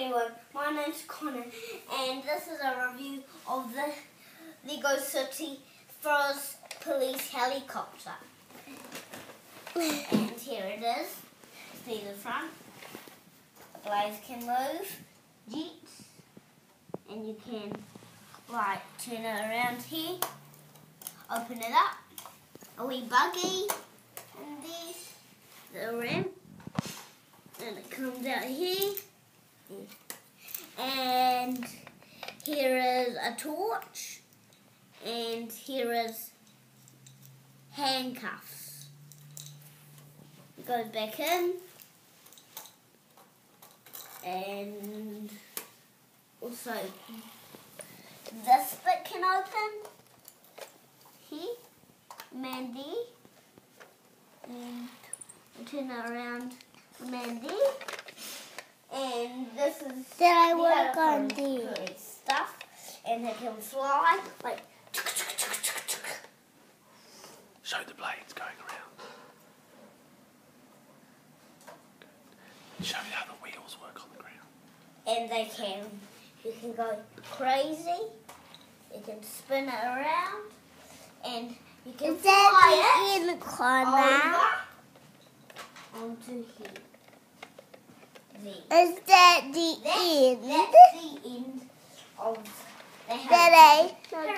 everyone, my name's Connor and this is a review of the Lego City Forest Police helicopter. And here it is. See the front. The blades can move. Jeeps. And you can turn it around here. Open it up. A wee buggy. And there's the ramp. And it comes out here. And here is a torch. And here is handcuffs. It goes back in. And also this bit can open. Here. Mandy. And we'll turn it around. Mandy. And this is Did I work on these stuff, and it can fly like. Show the blades going around. Good. Show me how the wheels work on the ground. And you can go crazy. You can spin it around, and you can fly it in the corner onto here. Is that the end? That's the end of the helicopter.